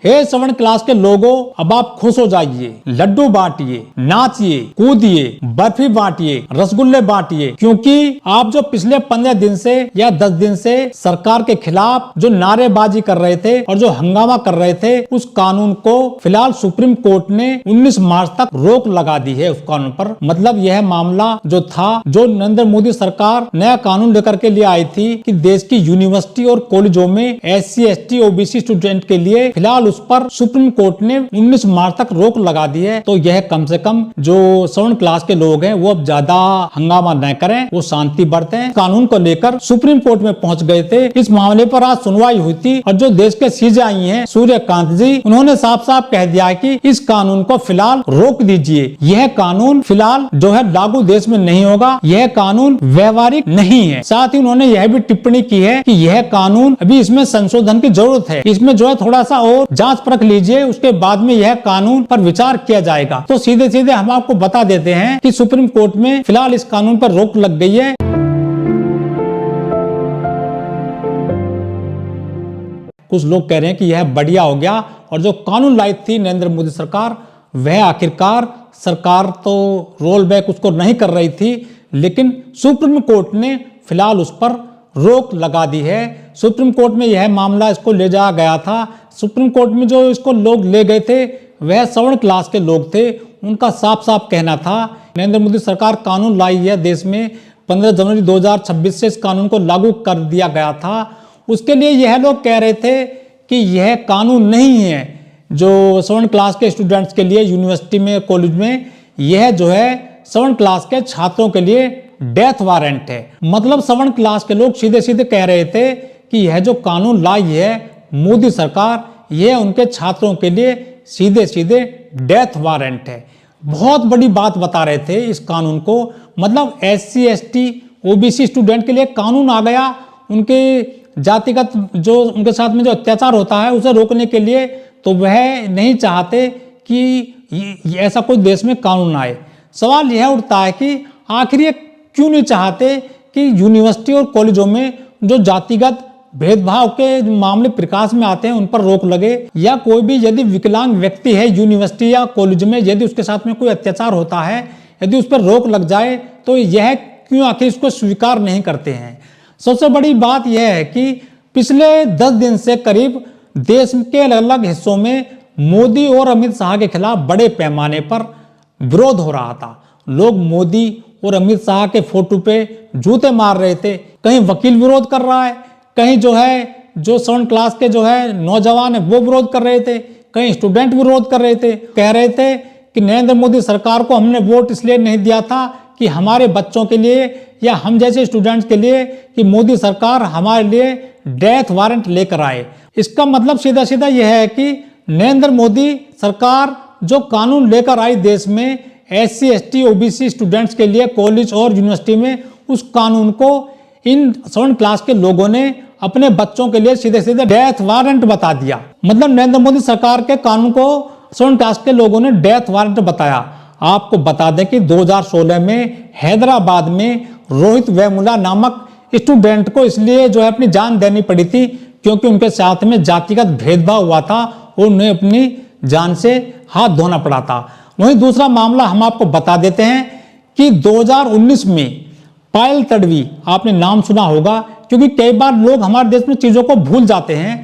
हे सवर्ण क्लास के लोगों, अब आप खुश हो जाइए, लड्डू बांटिए, नाचिए, कूदिए, बर्फी बांटिए, रसगुल्ले बांटिए, क्योंकि आप जो पिछले 15 दिन से या 10 दिन से सरकार के खिलाफ जो नारेबाजी कर रहे थे और जो हंगामा कर रहे थे, उस कानून को फिलहाल सुप्रीम कोर्ट ने 19 मार्च तक रोक लगा दी है उस कानून पर। मतलब यह मामला जो था, जो नरेंद्र मोदी सरकार नया कानून लेकर के लिए आई थी कि देश की यूनिवर्सिटी और कॉलेजों में SC, ST, OBC स्टूडेंट के लिए फिलहाल उस पर सुप्रीम कोर्ट ने 19 मार्च तक रोक लगा दी है। तो यह कम से कम जो सवर्ण क्लास के लोग हैं वो अब ज्यादा हंगामा न करें, वो शांति बरतें। कानून को लेकर सुप्रीम कोर्ट में पहुंच गए थे। इस मामले पर आज सुनवाई हुई थी और जो देश के CJI हैं सूर्यकांत जी, उन्होंने साफ साफ कह दिया कि इस कानून को फिलहाल रोक दीजिए। यह कानून फिलहाल जो है लागू देश में नहीं होगा, यह कानून व्यवहारिक नहीं है। साथ ही उन्होंने यह भी टिप्पणी की है कि यह कानून अभी इसमें संशोधन की जरूरत है, इसमें जो है थोड़ा सा और जांच परख लीजिए, उसके बाद में यह कानून पर विचार किया जाएगा। तो सीधे सीधे हम आपको बता देते हैं कि सुप्रीम कोर्ट में फिलहाल इस कानून पर रोक लग गई है। कुछ लोग कह रहे हैं कि यह बढ़िया हो गया और जो कानून लाई थी नरेंद्र मोदी सरकार, वह आखिरकार सरकार तो रोल बैक उसको नहीं कर रही थी, लेकिन सुप्रीम कोर्ट ने फिलहाल उस पर रोक लगा दी है। सुप्रीम कोर्ट में यह मामला इसको ले जाया गया था। सुप्रीम कोर्ट में जो इसको लोग ले गए थे वह सवर्ण क्लास के लोग थे। उनका साफ साफ कहना था नरेंद्र मोदी सरकार कानून लाई है देश में, 15 जनवरी 2026 से इस कानून को लागू कर दिया गया था। उसके लिए यह लोग कह रहे थे कि यह कानून नहीं है जो सवर्ण क्लास के स्टूडेंट्स के लिए यूनिवर्सिटी में, कॉलेज में, यह जो है सवर्ण क्लास के छात्रों के लिए डेथ वारंट है। मतलब सवर्ण क्लास के लोग सीधे सीधे कह रहे थे कि यह जो कानून लाई है मोदी सरकार, यह उनके छात्रों के लिए सीधे सीधे डेथ वारंट है। बहुत बड़ी बात बता रहे थे इस कानून को। मतलब SC, ST, OBC स्टूडेंट के लिए कानून आ गया, उनके जातिगत जो उनके साथ में जो अत्याचार होता है उसे रोकने के लिए। तो वह नहीं चाहते कि ऐसा कोई देश में कानून आए। सवाल यह उठता है कि आखिर ये क्यों नहीं चाहते कि यूनिवर्सिटी और कॉलेजों में जो जातिगत भेदभाव के मामले प्रकाश में आते हैं उन पर रोक लगे, या कोई भी यदि विकलांग व्यक्ति है यूनिवर्सिटी या कॉलेज में, यदि उसके साथ में कोई अत्याचार होता है, यदि उस पर रोक लग जाए तो यह क्यों आखिर इसको स्वीकार नहीं करते हैं। सबसे बड़ी बात यह है कि पिछले 10 दिन से करीब देश के अलग अलग हिस्सों में मोदी और अमित शाह के खिलाफ बड़े पैमाने पर विरोध हो रहा था। लोग मोदी और अमित शाह के फोटो पे जूते मार रहे थे। कहीं वकील विरोध कर रहा है, कहीं जो है जो सवर्ण क्लास के जो है नौजवान है वो विरोध कर रहे थे, कहीं स्टूडेंट विरोध कर रहे थे। कह रहे थे कि नरेंद्र मोदी सरकार को हमने वोट इसलिए नहीं दिया था कि हमारे बच्चों के लिए या हम जैसे स्टूडेंट्स के लिए कि मोदी सरकार हमारे लिए डेथ वारंट लेकर आए। इसका मतलब सीधा सीधा यह है कि नरेंद्र मोदी सरकार जो कानून लेकर आई देश में SC, ST, OBC स्टूडेंट्स के लिए कॉलेज और यूनिवर्सिटी में, उस कानून को इन सवर्ण क्लास के लोगों ने अपने बच्चों के लिए सीधे सीधे डेथ वारंट बता दिया। मतलब नरेंद्र मोदी सरकार के कानून को सवर्ण क्लास के लोगों ने डेथ वारंट बताया। आपको बता दें कि 2016 में हैदराबाद में रोहित वेमुला नामक स्टूडेंट को इसलिए जो है अपनी जान देनी पड़ी थी क्योंकि उनके साथ में जातिगत भेदभाव हुआ था और उन्हें अपनी जान से हाथ धोना पड़ा था। वहीं दूसरा मामला हम आपको बता देते हैं कि 2019 में पायल तडवी, आपने नाम सुना होगा क्योंकि कई बार लोग हमारे देश में चीजों को भूल जाते हैं।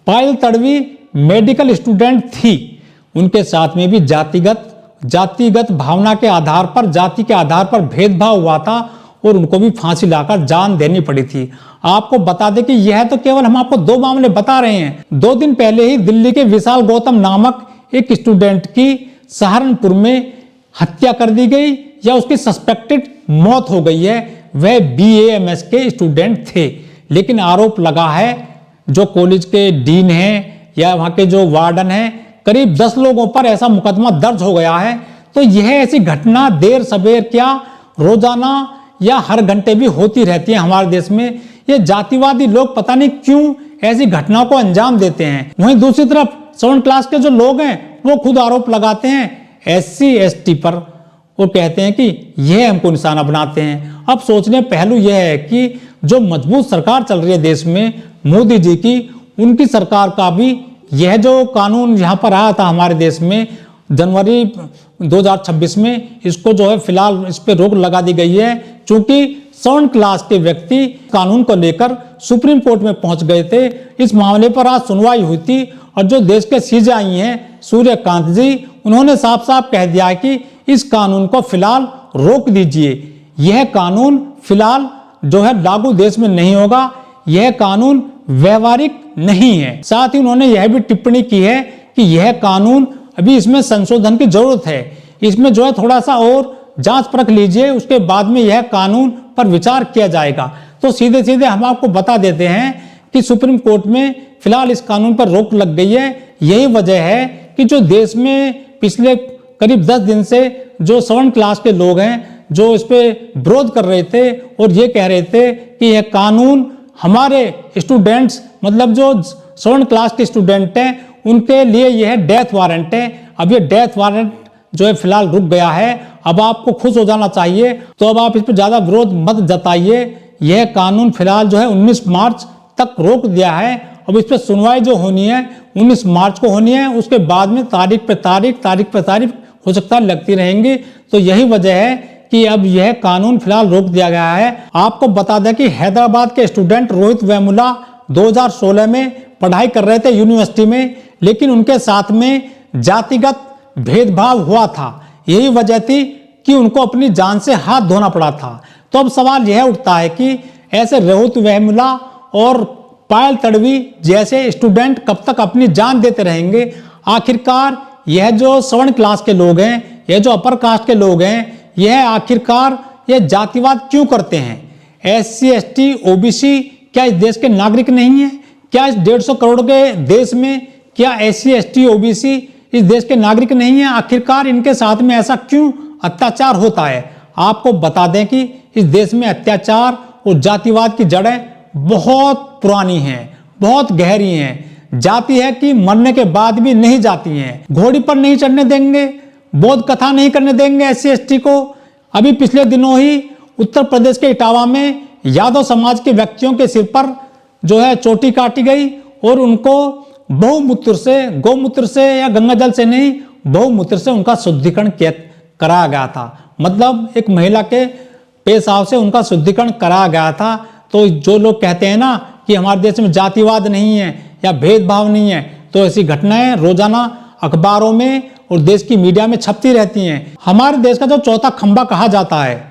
पायल तडवी मेडिकल स्टूडेंट थी, उनके साथ में भी जातिगत भावना के आधार पर, जाति के आधार पर भेदभाव हुआ था और उनको भी फांसी लाकर जान देनी पड़ी थी। आपको बता दें कि यह तो केवल हम आपको 2 मामले बता रहे हैं। 2 दिन पहले ही दिल्ली के विशाल गौतम नामक एक स्टूडेंट की सहारनपुर में हत्या कर दी गई या उसकी सस्पेक्टेड मौत हो गई है। वह BAMS के स्टूडेंट थे, लेकिन आरोप लगा है जो कॉलेज के डीन हैं या वहां के जो वार्डन हैं, करीब 10 लोगों पर ऐसा मुकदमा दर्ज हो गया है। तो यह ऐसी घटना देर सवेर क्या रोजाना या हर घंटे भी होती रहती है हमारे देश में। ये जातिवादी लोग पता नहीं क्यों ऐसी घटनाओं को अंजाम देते हैं। वहीं दूसरी तरफ सवर्ण क्लास के जो लोग हैं वो खुद आरोप लगाते हैं SC, ST पर और कहते हैं कि यह हमको निशाना बनाते हैं। अब सोचने पहलू यह है कि जो मजबूत सरकार चल रही है देश में मोदी जी की, उनकी सरकार का भी यह जो कानून यहाँ पर आया था हमारे देश में जनवरी 2026 में, इसको जो है फिलहाल इस पर रोक लगा दी गई है, क्योंकि 7 क्लास के व्यक्ति कानून को लेकर सुप्रीम कोर्ट में पहुंच गए थे। इस मामले पर आज सुनवाई हुई थी और जो देश के सीजेआई हैं सूर्यकांत जी, उन्होंने साफ साफ कह दिया है कि इस कानून को फिलहाल रोक दीजिए। यह कानून फिलहाल जो है लागू देश में नहीं होगा, यह कानून व्यवहारिक नहीं है। साथ ही उन्होंने यह भी टिप्पणी की है कि यह कानून अभी इसमें संशोधन की जरूरत है, इसमें जो है थोड़ा सा और जांच परख लीजिए, उसके बाद में यह कानून पर विचार किया जाएगा। तो सीधे सीधे हम आपको बता देते हैं कि सुप्रीम कोर्ट में फिलहाल इस कानून पर रोक लग गई है। यही वजह है कि जो देश में पिछले करीब 10 दिन से जो 7 क्लास के लोग हैं जो इस पे विरोध कर रहे थे और ये कह रहे थे कि यह कानून हमारे स्टूडेंट्स, मतलब जो 7 क्लास के स्टूडेंट हैं, उनके लिए यह डेथ वारंट है। अब ये डेथ वारंट जो है फिलहाल रुक गया है। अब आपको खुश हो जाना चाहिए, तो अब आप इस पर ज्यादा विरोध मत जताइए। यह कानून फिलहाल जो है 19 मार्च तक रोक दिया है। अब इस पर सुनवाई जो होनी है 19 मार्च को होनी है, उसके बाद में तारीख पे तारीख हो सकता है लगती रहेंगी। तो यही वजह है कि अब यह कानून फिलहाल रोक दिया गया है। आपको बता दें कि हैदराबाद के स्टूडेंट रोहित वेमुला 2016 में पढ़ाई कर रहे थे यूनिवर्सिटी में, लेकिन उनके साथ में जातिगत भेदभाव हुआ था। यही वजह थी कि उनको अपनी जान से हाथ धोना पड़ा था। तो अब सवाल यह उठता है कि ऐसे रोहित वेमुला और पायल तड़वी जैसे स्टूडेंट कब तक अपनी जान देते रहेंगे? आखिरकार यह जो 7 क्लास के लोग हैं, यह जो अपर कास्ट के लोग हैं, यह आखिरकार यह जातिवाद क्यों करते हैं? SC ST OBC क्या इस देश के नागरिक नहीं है? क्या इस 150 करोड़ के देश में क्या SC ST OBC इस देश के नागरिक नहीं है? आखिरकार इनके साथ में ऐसा क्यों अत्याचार होता है? आपको बता दें कि इस देश में अत्याचार और जातिवाद की जड़ें बहुत पुरानी हैं, बहुत गहरी हैं। जाति है कि मरने के बाद भी नहीं जाती हैं। घोड़ी पर नहीं चढ़ने देंगे, बौद्ध कथा नहीं करने देंगे SC ST को। अभी पिछले दिनों ही उत्तर प्रदेश के इटावा में यादव समाज के व्यक्तियों के सिर पर जो है चोटी काटी गई और उनको बहुमूत्र से, गौमूत्र से या गंगा जल से नहीं, बहुमूत्र से उनका शुद्धिकरण कराया गया था। मतलब एक महिला के पेशाब से उनका शुद्धिकरण कराया गया था। तो जो लोग कहते हैं ना कि हमारे देश में जातिवाद नहीं है या भेदभाव नहीं है, तो ऐसी घटनाएं रोजाना अखबारों में और देश की मीडिया में छपती रहती हैं। हमारे देश का जो चौथा खंबा कहा जाता है,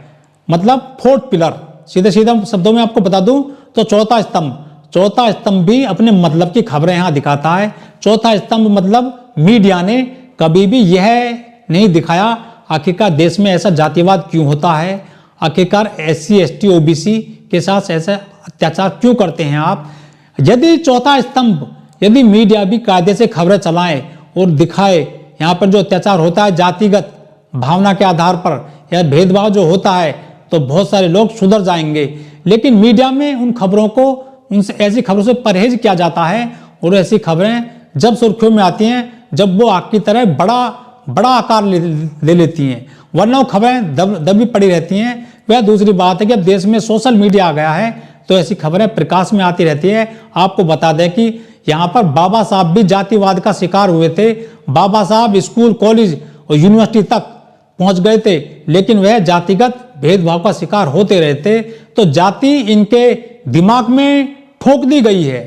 मतलब 4th पिलर, सीधे सीधे शब्दों में आपको बता दूं तो चौथा स्तंभ भी अपने मतलब की खबरें यहाँ दिखाता है। चौथा स्तंभ मतलब मीडिया ने कभी भी यह नहीं दिखाया आखिरकार देश में ऐसा जातिवाद क्यों होता है, आखिरकार SC ST OBC के साथ ऐसा अत्याचार क्यों करते हैं आप। यदि चौथा स्तंभ, यदि मीडिया भी कायदे से खबरें चलाए और दिखाए यहाँ पर जो अत्याचार होता है जातिगत भावना के आधार पर या भेदभाव जो होता है, तो बहुत सारे लोग सुधर जाएंगे। लेकिन मीडिया में उन खबरों को, उनसे ऐसी खबरों से परहेज किया जाता है और ऐसी खबरें जब सुर्खियों में आती हैं जब वो आग की तरह बड़ा आकार ले लेती हैं, वरना वो खबरें दबी पड़ी रहती हैं। वह दूसरी बात है कि अब देश में सोशल मीडिया आ गया है तो ऐसी खबरें प्रकाश में आती रहती है। आपको बता दें कि यहाँ पर बाबा साहब भी जातिवाद का शिकार हुए थे। बाबा साहब स्कूल, कॉलेज और यूनिवर्सिटी तक पहुंच गए थे, लेकिन वह जातिगत भेदभाव का शिकार होते रहे थे। तो जाति इनके दिमाग में ठोक दी गई है।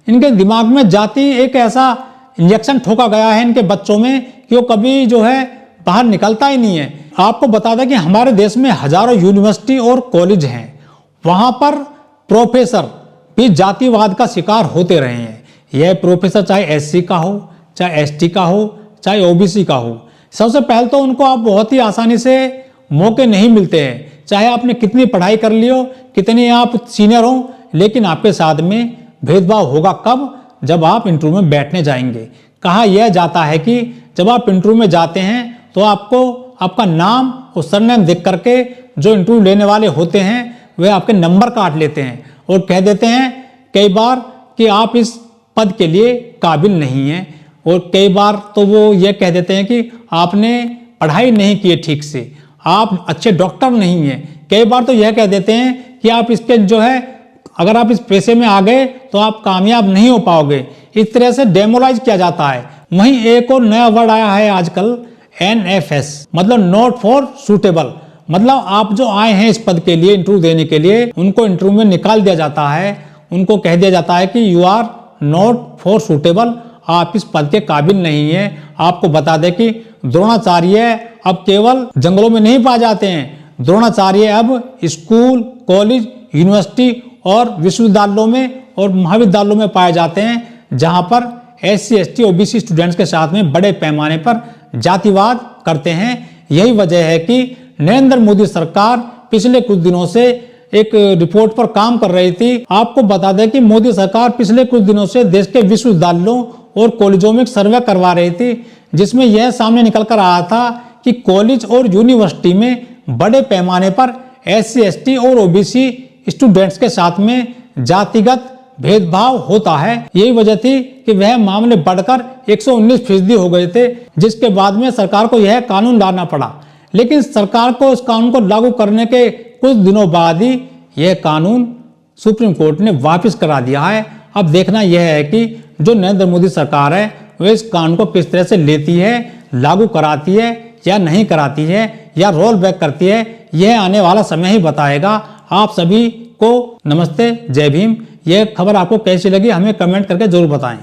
इनके दिमाग में जाति एक ऐसा इंजेक्शन ठोका गया है इनके बच्चों में कि वो कभी जो है बाहर निकलता ही नहीं है। आपको बता दें कि हमारे देश में हजारों यूनिवर्सिटी और कॉलेज हैं, वहां पर प्रोफेसर भी जातिवाद का शिकार होते रहे हैं। यह प्रोफेसर चाहे SC का हो, चाहे ST का हो, चाहे OBC का हो। सबसे पहले तो उनको आप बहुत ही आसानी से मौके नहीं मिलते हैं, चाहे आपने कितनी पढ़ाई कर ली हो, कितनी आप सीनियर हो, लेकिन आपके साथ में भेदभाव होगा कब? जब आप इंटरव्यू में बैठने जाएंगे। कहा यह जाता है कि जब आप इंटरव्यू में जाते हैं तो आपको आपका नाम और सरनेम देख करके जो इंटरव्यू लेने वाले होते हैं वे आपके नंबर काट लेते हैं और कह देते हैं कई बार कि आप इस पद के लिए काबिल नहीं हैं, और कई बार तो वो ये कह देते हैं कि आपने पढ़ाई नहीं की है ठीक से, आप अच्छे डॉक्टर नहीं हैं। कई बार तो यह कह देते हैं कि आप इसके जो है अगर आप इस पेशे में आ गए तो आप कामयाब नहीं हो पाओगे। इस तरह से डेमोलाइज किया जाता है। वहीं एक और नया वर्ड आया है आजकल, NFS, मतलब नॉट फॉर सूटेबल। मतलब आप जो आए हैं इस पद के लिए इंटरव्यू देने के लिए, उनको इंटरव्यू में निकाल दिया जाता है, उनको कह दिया जाता है कि you are not for suitable, आप इस पद के काबिल नहीं है। आपको बता दें कि द्रोणाचार्य अब केवल जंगलों में नहीं पाए जाते हैं, द्रोणाचार्य अब स्कूल, कॉलेज, यूनिवर्सिटी और विश्वविद्यालयों में और महाविद्यालयों में पाए जाते हैं, जहां पर SC, ST, OBC स्टूडेंट्स के साथ में बड़े पैमाने पर जातिवाद करते हैं। यही वजह है कि नरेंद्र मोदी सरकार पिछले कुछ दिनों से एक रिपोर्ट पर काम कर रही थी। आपको बता दें कि मोदी सरकार पिछले कुछ दिनों से देश के विश्वविद्यालयों और कॉलेजों में एक सर्वे करवा रही थी, जिसमें यह सामने निकल कर आया था कि कॉलेज और यूनिवर्सिटी में बड़े पैमाने पर SC, ST और OBC स्टूडेंट्स के साथ में जातिगत भेदभाव होता है। यही वजह थी कि वह मामले बढ़कर 119% हो गए थे, जिसके बाद में सरकार को यह कानून लाना पड़ा। लेकिन सरकार को इस कानून को लागू करने के कुछ दिनों बाद ही यह कानून सुप्रीम कोर्ट ने वापस करा दिया है। अब देखना यह है कि जो नरेंद्र मोदी सरकार है वह इस कानून को किस तरह से लेती है, लागू कराती है या नहीं कराती है, या रोल बैक करती है, यह आने वाला समय ही बताएगा। आप सभी को नमस्ते, जय भीम। यह खबर आपको कैसी लगी हमें कमेंट करके जरूर बताएं।